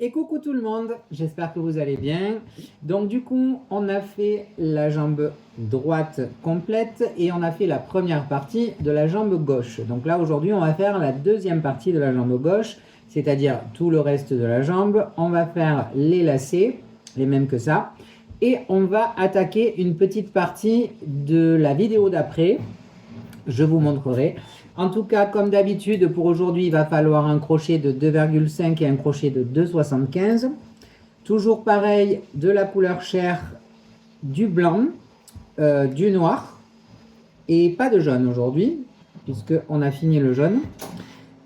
Et coucou tout le monde, j'espère que vous allez bien. Donc du coup, on a fait la jambe droite complète et on a fait la première partie de la jambe gauche. Donc là aujourd'hui, on va faire la deuxième partie de la jambe gauche, c'est-à-dire tout le reste de la jambe. On va faire les lacets, les mêmes que ça. Et on va attaquer une petite partie de la vidéo d'après. Je vous montrerai. En tout cas, comme d'habitude, pour aujourd'hui, il va falloir un crochet de 2,5 et un crochet de 2,75. Toujours pareil, de la couleur chair, du blanc, du noir et pas de jaune aujourd'hui, puisqu'on a fini le jaune.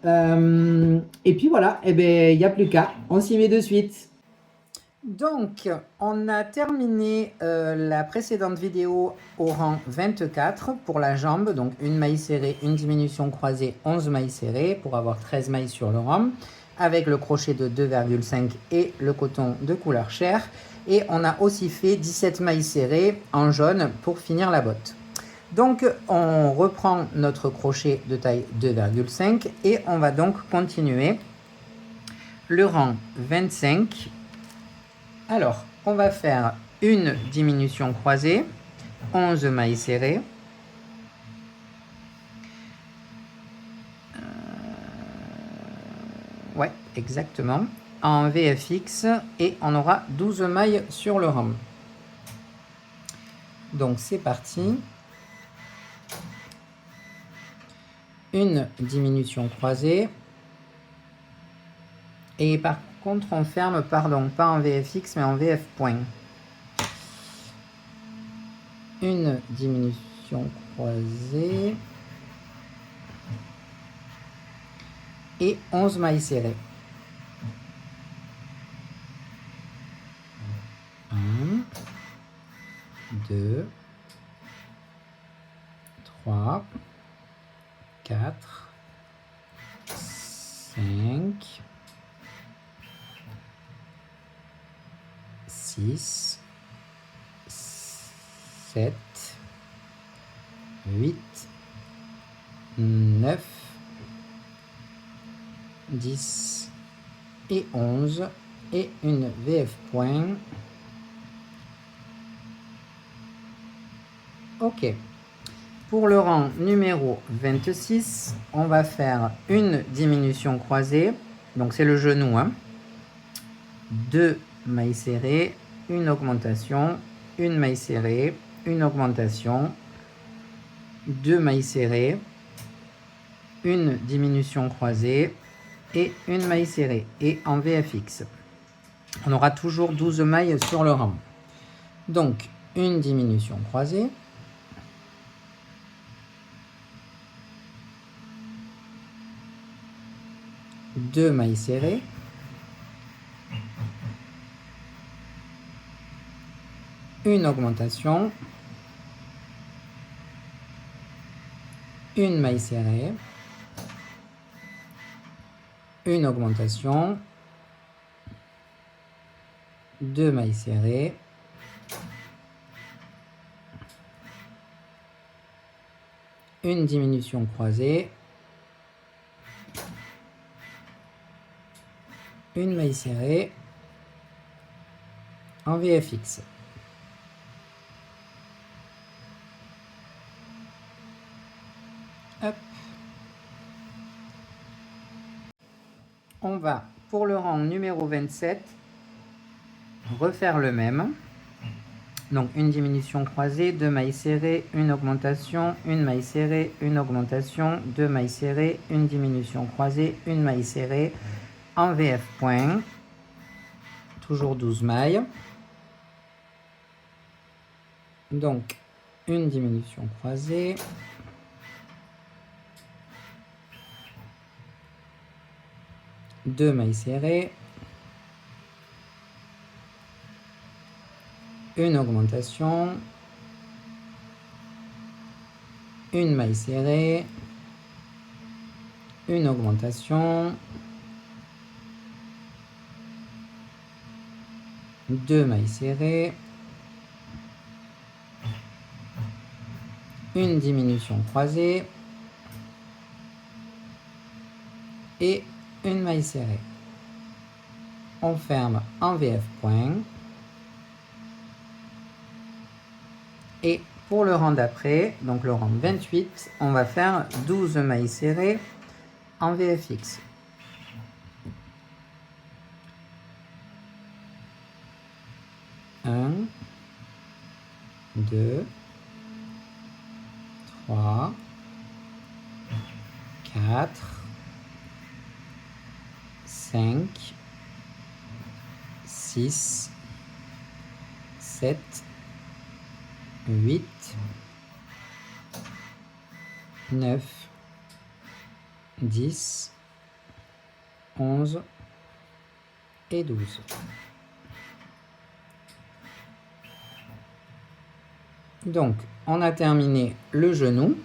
Et puis voilà, il n'y a plus qu'à, on s'y met de suite. Donc, on a terminé la précédente vidéo au rang 24 pour la jambe. Donc, une maille serrée, une diminution croisée, 11 mailles serrées pour avoir 13 mailles sur le rang avec le crochet de 2,5 et le coton de couleur chair. Et on a aussi fait 17 mailles serrées en jaune pour finir la botte. Donc, on reprend notre crochet de taille 2,5 et on va donc continuer le rang 25. Alors, on va faire une diminution croisée, 11 mailles serrées. Ouais, exactement. En VFX et on aura 12 mailles sur le rang. Donc, c'est parti. Une diminution croisée. Et par contre, on ferme, pardon, pas en VFX, mais en VF point. Une diminution croisée. Et 11 mailles serrées. 1, 2, 3, 4, 5, 6, 7, 8, 9, 10 et 11 et une VF point. Ok. Pour le rang numéro 26, on va faire une diminution croisée. Donc c'est le genou. 2 mailles serrées, une augmentation, une maille serrée, une augmentation, 2 mailles serrées, une diminution croisée et une maille serrée. Et en VFX, on aura toujours 12 mailles sur le rang. Donc, une diminution croisée. Deux mailles serrées. Une augmentation. Une maille serrée. Une augmentation. Deux mailles serrées. Une diminution croisée. Une maille serrée en VFX. Hop. On va, pour le rang numéro 27, refaire le même. Donc une diminution croisée, 2 mailles serrées, une augmentation, une maille serrée, une augmentation, 2 mailles serrées, une diminution croisée, une maille serrée, en VF point, toujours 12 mailles. Donc, une diminution croisée. Deux mailles serrées. Une augmentation. Une maille serrée. Une augmentation. Deux mailles serrées. Une diminution croisée. Et une maille serrée. on ferme en VF point. Et pour le rang d'après, donc le rang 28, on va faire 12 mailles serrées en VFX. 1, 2, 3, 4, 5, 6, 7, 8, 9, 10, 11 et 12. Donc, on a terminé le genou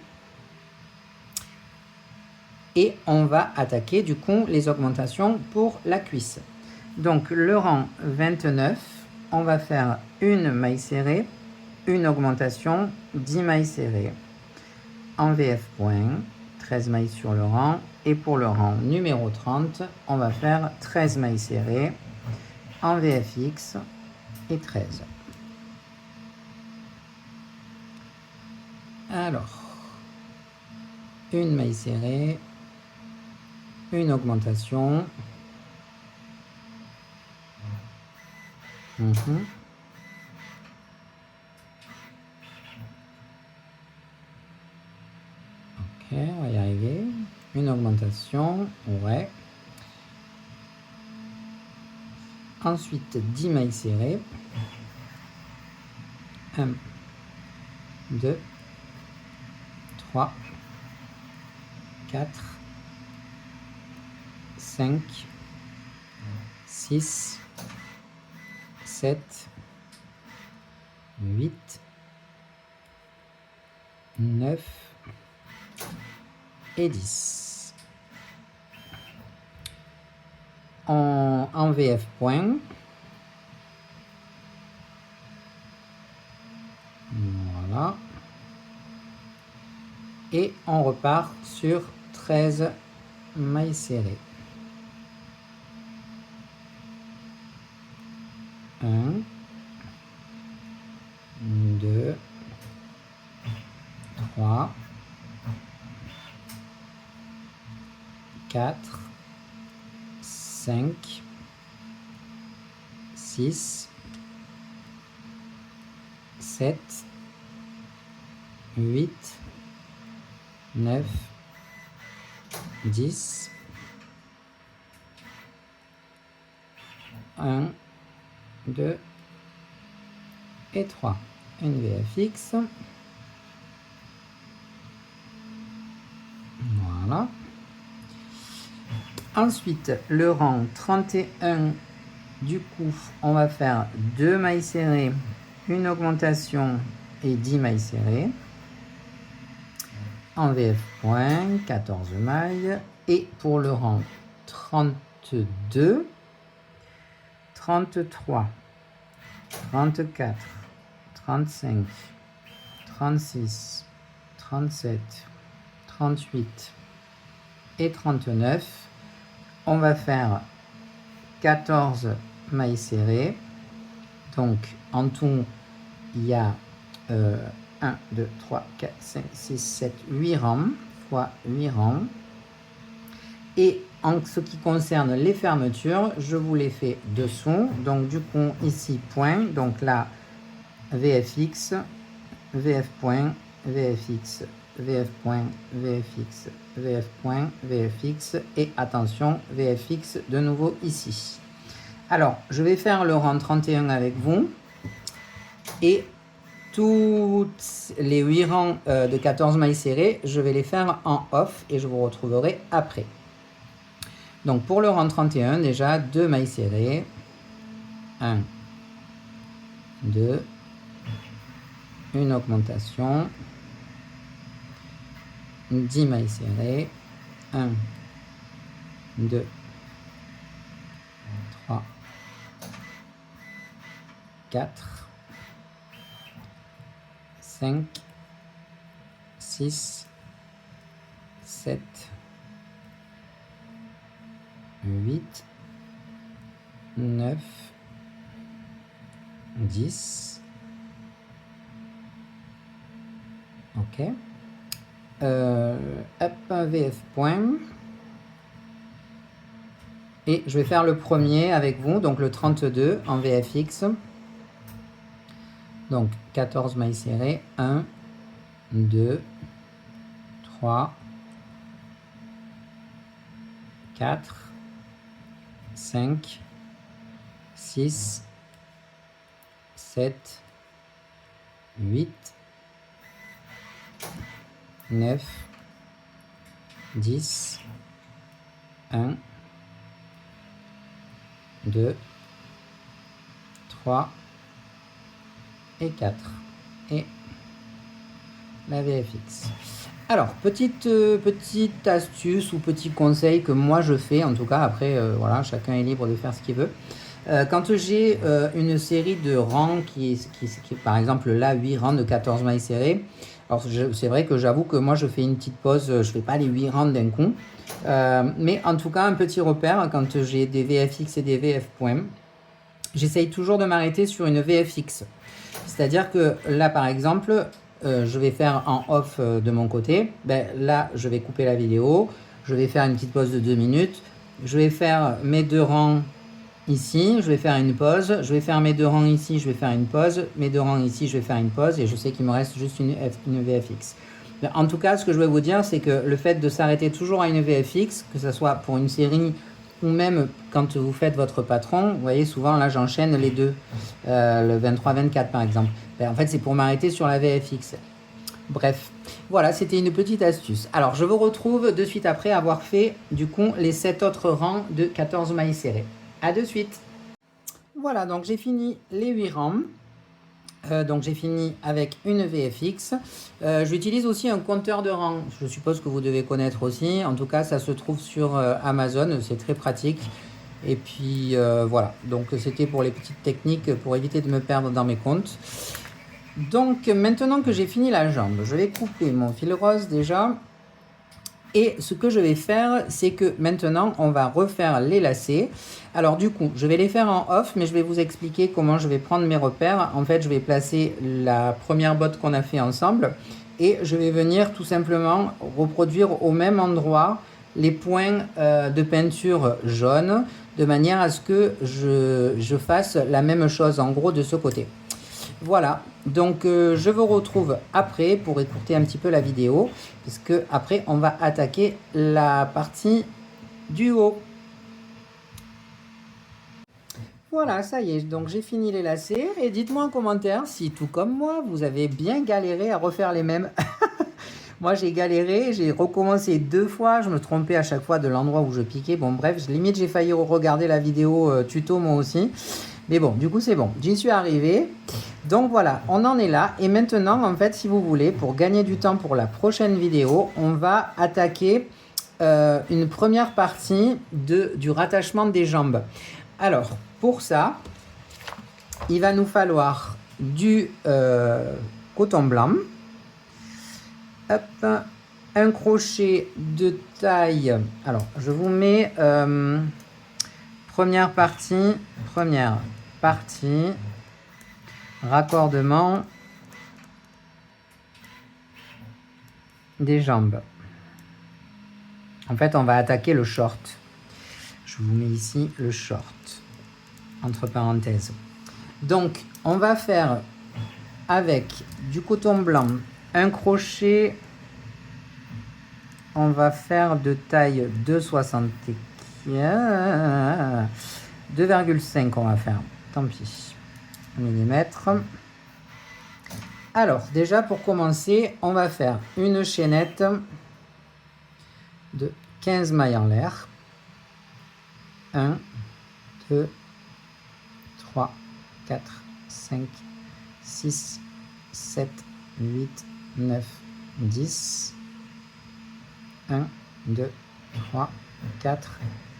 et on va attaquer du coup les augmentations pour la cuisse. Donc, le rang 29, on va faire une maille serrée, une augmentation, 10 mailles serrées. En VF point, 13 mailles sur le rang. Et pour le rang numéro 30, on va faire 13 mailles serrées en VFX et 13. Alors, une maille serrée, une augmentation. Ok, on va y arriver. Une augmentation, ouais. Ensuite, 10 mailles serrées. 1, 2, 3, 4, 5, 6, 7, 8, 9 et 10. En VF point. Voilà. Et on repart sur 13 mailles serrées. 1, 2, 3, 4, 5, 6, 7, 8, 9, 10, 1, 2 et 3. Une VFX. Voilà. Ensuite, le rang 31, du coup, on va faire 2 mailles serrées, une augmentation et 10 mailles serrées. En VF point, 14 mailles. Et pour le rang 32, 33, 34, 35, 36, 37, 38 et 39, on va faire 14 mailles serrées. Donc, en tout, il y a 1, 2, 3, 4, 5, 6, 7, 8 rangs, fois 8 rangs. Et en ce qui concerne les fermetures, je vous les fais dessous. Donc, du coup, ici, point. Donc là, VFX, VF point, VFX, VF point, VFX, VF point, VFX. Et attention, VFX de nouveau ici. Alors, je vais faire le rang 31 avec vous. Et toutes les 8 rangs de 14 mailles serrées, je vais les faire en off et je vous retrouverai après. Donc pour le rang 31, déjà 2 mailles serrées. 1, 2, une augmentation. 10 mailles serrées. 1, 2, 3, 4, 5, 6, 7, 8, 9, 10. Ok. Hop, un VF point. Et je vais faire le premier avec vous, donc le 32 en VFX. Donc 14 mailles serrées. 1, 2, 3, 4, 5, 6, 7, 8, 9, 10, 1, 2, 3 et 4. Et la VFX. Alors, petite astuce ou petit conseil que moi je fais, en tout cas, après, voilà, chacun est libre de faire ce qu'il veut. Quand j'ai une série de rangs qui est par exemple là 8 rangs de 14 mailles serrées, alors c'est vrai que j'avoue que moi je fais une petite pause, je fais pas les 8 rangs d'un coup, mais en tout cas un petit repère quand j'ai des VFX et des VF points, j'essaye toujours de m'arrêter sur une VFX. C'est-à-dire que là par exemple, je vais faire en off de mon côté, ben, là je vais couper la vidéo, je vais faire une petite pause de 2 minutes, je vais faire mes 2 rangs ici, je vais faire une pause, je vais faire mes 2 rangs ici, je vais faire une pause, mes 2 rangs ici, je vais faire une pause et je sais qu'il me reste juste une VFX. Mais en tout cas, ce que je vais vous dire, c'est que le fait de s'arrêter toujours à une VFX, que ce soit pour une série ou même quand vous faites votre patron, vous voyez souvent là j'enchaîne les deux, le 23-24 par exemple. Ben, en fait c'est pour m'arrêter sur la VFX. Bref, voilà, c'était une petite astuce. Alors je vous retrouve de suite après avoir fait du coup les 7 autres rangs de 14 mailles serrées. A de suite. Voilà, donc j'ai fini les 8 rangs. Donc j'ai fini avec une VFX. J'utilise aussi un compteur de rang. Je suppose que vous devez connaître aussi. En tout cas, ça se trouve sur Amazon. C'est très pratique. Et puis voilà. Donc c'était pour les petites techniques pour éviter de me perdre dans mes comptes. Donc maintenant que j'ai fini la jambe, je vais couper mon fil rose déjà. Et ce que je vais faire, c'est que maintenant, on va refaire les lacets. Alors du coup, je vais les faire en off, mais je vais vous expliquer comment je vais prendre mes repères. En fait, je vais placer la première botte qu'on a fait ensemble et je vais venir tout simplement reproduire au même endroit les points de peinture jaune de manière à ce que je fasse la même chose en gros de ce côté. Voilà, donc je vous retrouve après pour écourter un petit peu la vidéo, puisque après on va attaquer la partie du haut. Voilà, ça y est, donc j'ai fini les lacets, et dites-moi en commentaire si tout comme moi, vous avez bien galéré à refaire les mêmes. Moi j'ai galéré, j'ai recommencé 2 fois, je me trompais à chaque fois de l'endroit où je piquais. Bon bref, limite j'ai failli regarder la vidéo tuto moi aussi. Mais bon, du coup c'est bon, j'y suis arrivé. Donc voilà, on en est là. Et maintenant, en fait, si vous voulez, pour gagner du temps pour la prochaine vidéo, on va attaquer une première partie du rattachement des jambes. Alors, pour ça, il va nous falloir du coton blanc. Hop, un crochet de taille. Alors, je vous mets première partie, raccordement des jambes. En fait, on va attaquer le short. Je vous mets ici le short, entre parenthèses. Donc, on va faire avec du coton blanc, un crochet, on va faire de taille 2,75, 2,5 on va faire, tant pis, millimètres. Alors, déjà pour commencer, on va faire une chaînette de 15 mailles en l'air. 1, 2, 3, 4, 5, 6, 7, 8, 9, 10. 1, 2, 3, 4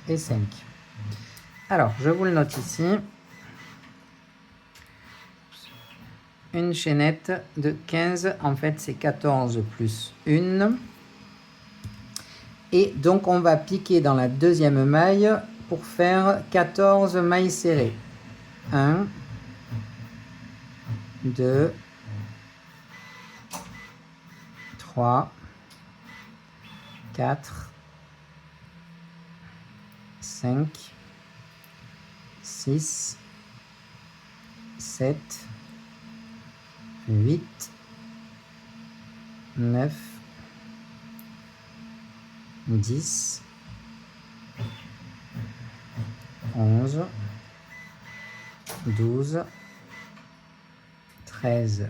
et 5. Alors, je vous le note ici. Une chaînette de 15, en fait c'est 14 plus 1. Et donc on va piquer dans la deuxième maille pour faire 14 mailles serrées. 1, 2, 3, 4, 5, 6, 7, 8, 9, 10, 11, 12, 13,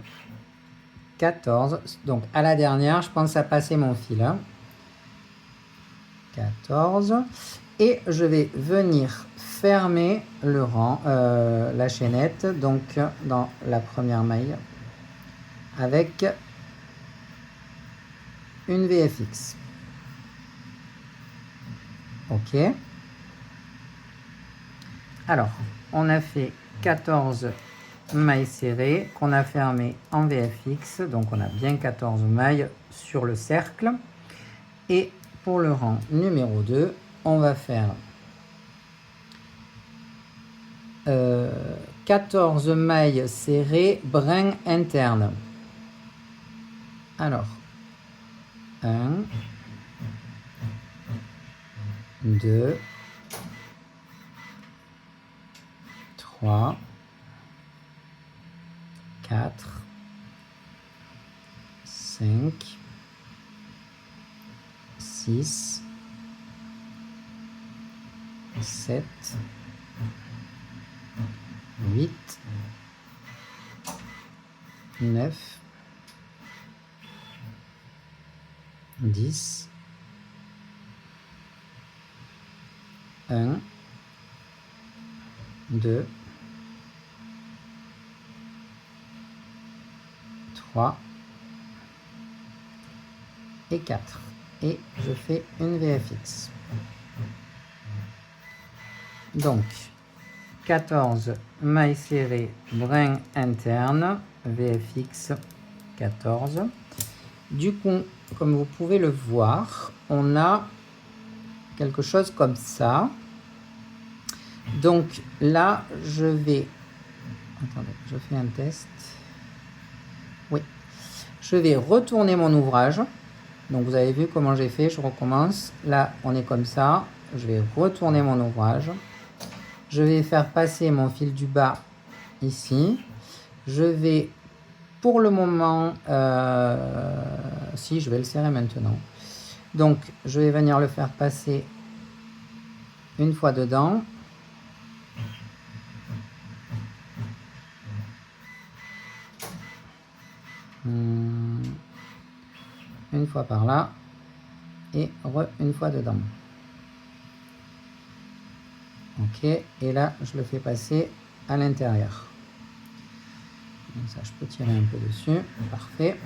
14. Donc à la dernière, je pense à passer mon fil. 14. Et je vais venir fermer le rang, la chaînette, donc dans la première maille, avec une VFX. Ok. Alors, on a fait 14 mailles serrées qu'on a fermées en VFX, donc on a bien 14 mailles sur le cercle. Et pour le rang numéro 2, on va faire 14 mailles serrées brin interne. Alors, 1, 2, 3, 4, 5, 6, 7, 8, 9, 10, 1, 2, 3 et 4. Et je fais une VFX. Donc, 14 mailles serrées, brin interne, VFX 14. Du coup, comme vous pouvez le voir, on a quelque chose comme ça. Donc là, je vais... Attendez, je fais un test. Oui. Je vais retourner mon ouvrage. Donc vous avez vu comment j'ai fait, je recommence. Là, on est comme ça. Je vais retourner mon ouvrage. Je vais faire passer mon fil du bas ici. Je vais, pour le moment, si, je vais le serrer maintenant. Donc, je vais venir le faire passer une fois dedans. Une fois par là. Et une fois dedans. Ok, et là, je le fais passer à l'intérieur. Donc ça, je peux tirer un peu dessus. Parfait.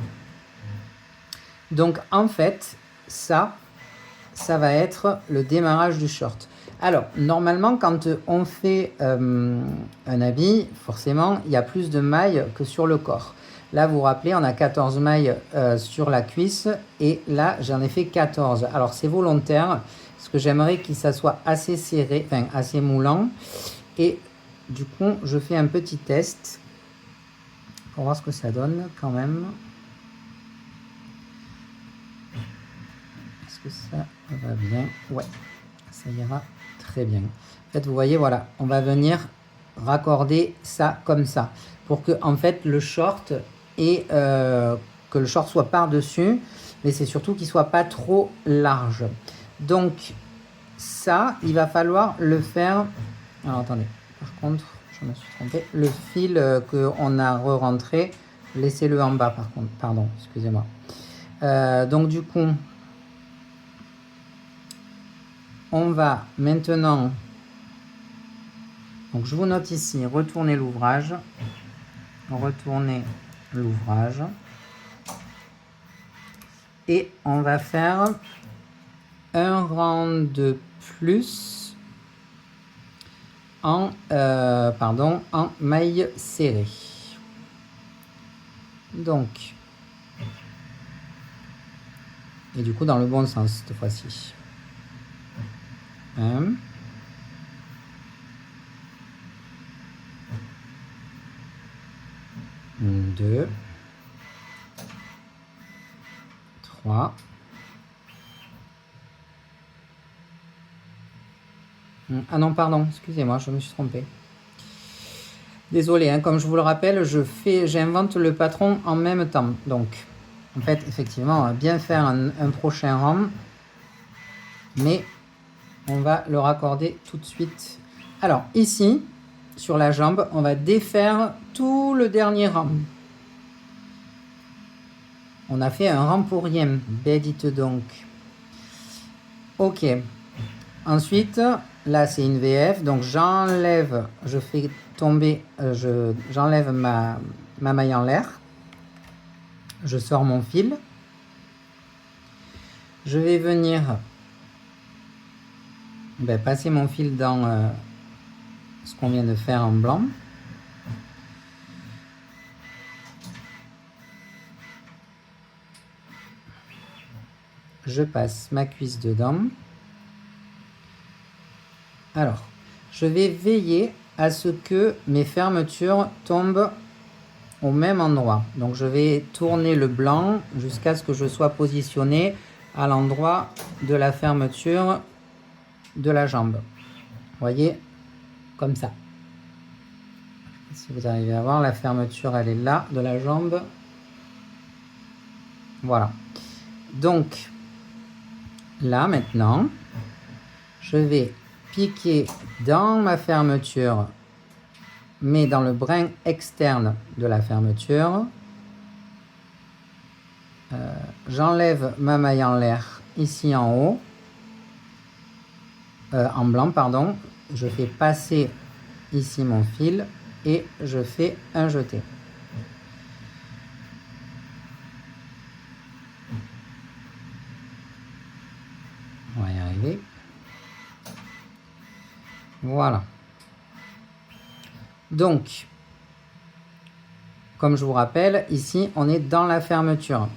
Donc, en fait, ça va être le démarrage du short. Alors, normalement, quand on fait un habit, forcément, il y a plus de mailles que sur le corps. Là, vous vous rappelez, on a 14 mailles sur la cuisse et là, j'en ai fait 14. Alors, c'est volontaire parce que j'aimerais que ça soit assez serré, enfin, assez moulant. Et du coup, je fais un petit test pour voir ce que ça donne quand même. Est-ce que ça va bien? Ouais, ça ira très bien. En fait, vous voyez, voilà, on va venir raccorder ça comme ça pour que, en fait, le short et que le short soit par-dessus, mais c'est surtout qu'il soit pas trop large. Donc, ça, il va falloir le faire. Alors, attendez, par contre, je me suis trompé. Le fil qu'on a re-rentré, laissez-le en bas, par contre. Pardon, excusez-moi. Donc, du coup, on va maintenant, donc je vous note ici, retourner l'ouvrage, et on va faire un rang de plus en maille serrée. Donc, et du coup dans le bon sens cette fois-ci. 1, 2, 3. Ah non, pardon, excusez-moi, je me suis trompé. Désolé, hein, comme je vous le rappelle, j'invente le patron en même temps. Donc, en fait, effectivement, on va bien faire un prochain rang, mais on va le raccorder tout de suite. Alors, ici, sur la jambe, on va défaire tout le dernier rang. On a fait un rang pour rien, ben dites donc. Ok. Ensuite, là c'est une VF, donc j'enlève, je fais tomber, j'enlève ma maille en l'air. Je sors mon fil. Je vais venir passer mon fil dans ce qu'on vient de faire en blanc. Je passe ma cuisse dedans. Alors, je vais veiller à ce que mes fermetures tombent au même endroit. Donc je vais tourner le blanc jusqu'à ce que je sois positionné à l'endroit de la fermeture de la jambe. Vous voyez, comme ça. Si vous arrivez à voir, la fermeture, elle est là, de la jambe. Voilà. Donc, là, maintenant, je vais piquer dans ma fermeture, mais dans le brin externe de la fermeture. J'enlève ma maille en l'air ici en haut, en blanc, pardon. Je fais passer ici mon fil et je fais un jeté. On va y arriver. Voilà. Donc, comme je vous rappelle, ici, on est dans la fermeture.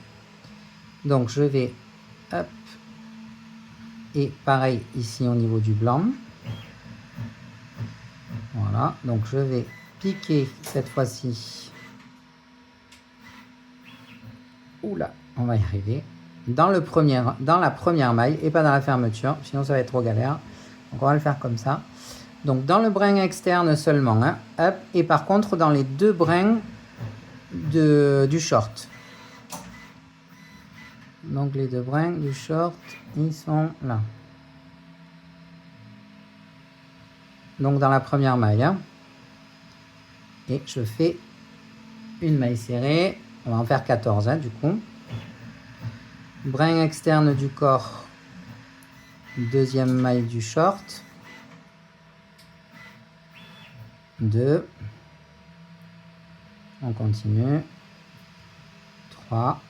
Donc, je vais, hop, et pareil ici au niveau du blanc. Voilà, donc je vais piquer cette fois-ci. Oula, on va y arriver. Dans la première maille et pas dans la fermeture, sinon ça va être trop galère. Donc, on va le faire comme ça. Donc, dans le brin externe seulement, hein, hop, et par contre, dans les deux brins du short. Donc, les deux brins du short, ils sont là. Donc, dans la première maille, hein, et je fais une maille serrée. On va en faire 14, hein, du coup. Brin externe du corps, deuxième maille du short. 2. On continue. 3.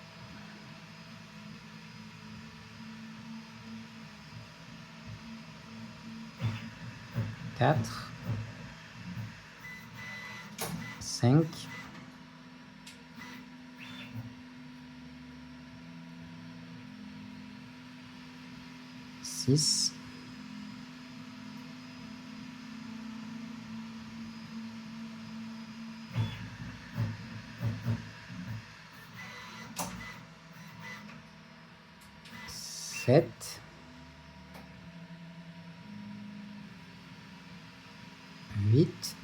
4. 5. 6. 7. 8.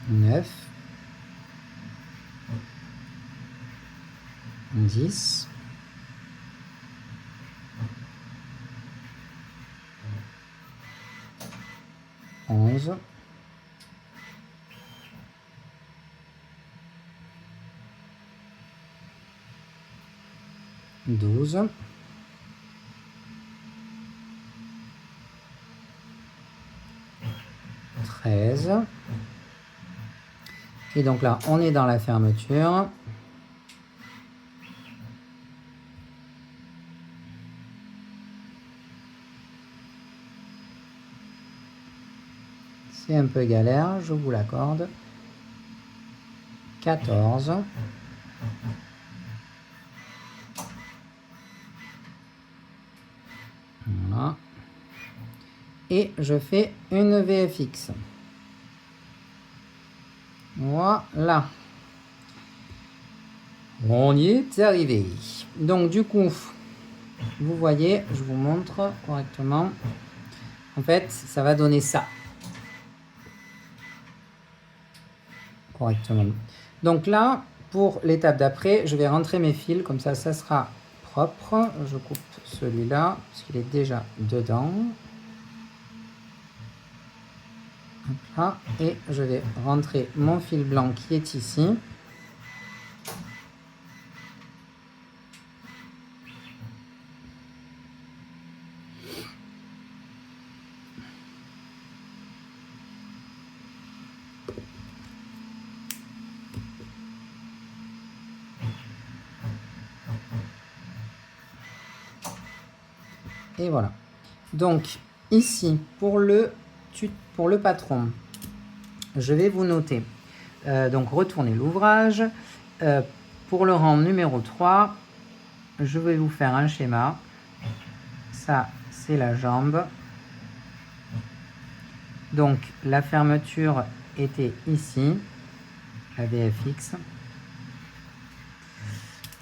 9. 10. 11. 12. 13. Et donc là, on est dans la fermeture. C'est un peu galère, je vous l'accorde. 14. Voilà. et je fais une VFX. Voilà. On y est arrivé. Donc du coup, vous voyez, je vous montre correctement. En fait, ça va donner ça. Correctement. Donc là, pour l'étape d'après, je vais rentrer mes fils, comme ça sera propre. Je coupe celui-là, parce qu'il est déjà dedans. Là, et je vais rentrer mon fil blanc qui est ici. Et voilà. Donc ici, pour le patron, je vais vous noter. Donc retournez l'ouvrage. Pour le rang numéro 3, je vais vous faire un schéma. Ça, c'est la jambe. Donc la fermeture était ici, la VFX.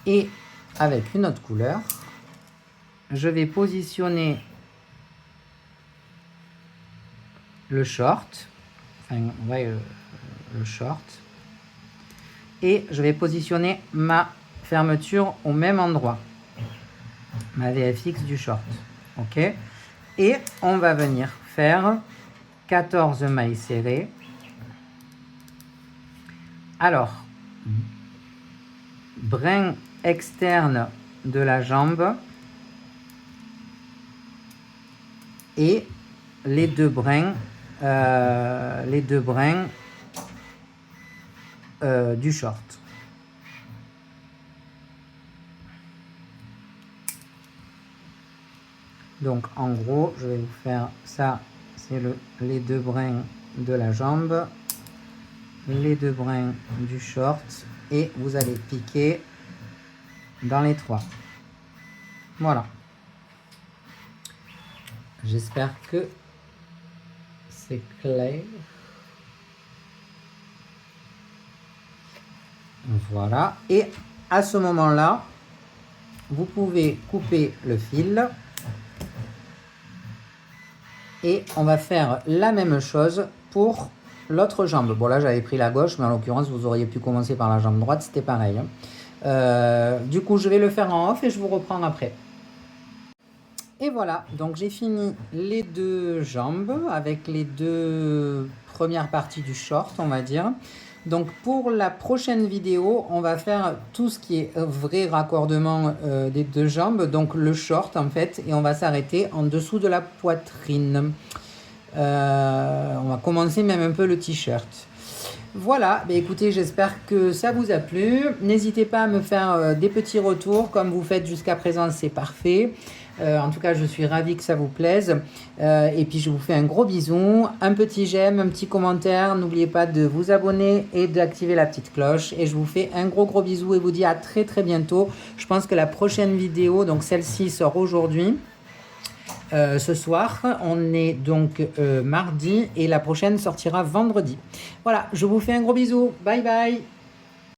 Et avec une autre couleur, je vais positionner le short, enfin ouais, le short, et je vais positionner ma fermeture au même endroit, ma VFX du short, ok, et on va venir faire 14 mailles serrées. Alors, brin externe de la jambe et les deux brins du short. Donc en gros, je vais vous faire ça, c'est les deux brins de la jambe, les deux brins du short, et vous allez piquer dans les trois. Voilà. J'espère que c'est clair. Voilà. Et à ce moment-là, vous pouvez couper le fil. Et on va faire la même chose pour l'autre jambe. Bon, là, j'avais pris la gauche, mais en l'occurrence, vous auriez pu commencer par la jambe droite. C'était pareil. Du coup, je vais le faire en off et je vous reprends après. Et voilà, donc j'ai fini les deux jambes avec les deux premières parties du short, on va dire. Donc pour la prochaine vidéo, on va faire tout ce qui est vrai raccordement des deux jambes, donc le short en fait, et on va s'arrêter en dessous de la poitrine. On va commencer même un peu le t-shirt. Voilà, bah écoutez, j'espère que ça vous a plu. N'hésitez pas à me faire des petits retours, comme vous faites jusqu'à présent, c'est parfait. En tout cas, je suis ravie que ça vous plaise. Et puis, je vous fais un gros bisou, un petit j'aime, un petit commentaire. N'oubliez pas de vous abonner et d'activer la petite cloche. Et je vous fais un gros bisou et vous dis à très bientôt. Je pense que la prochaine vidéo, donc celle-ci, sort aujourd'hui. Ce soir, on est donc mardi et la prochaine sortira vendredi. Voilà, je vous fais un gros bisou. Bye bye.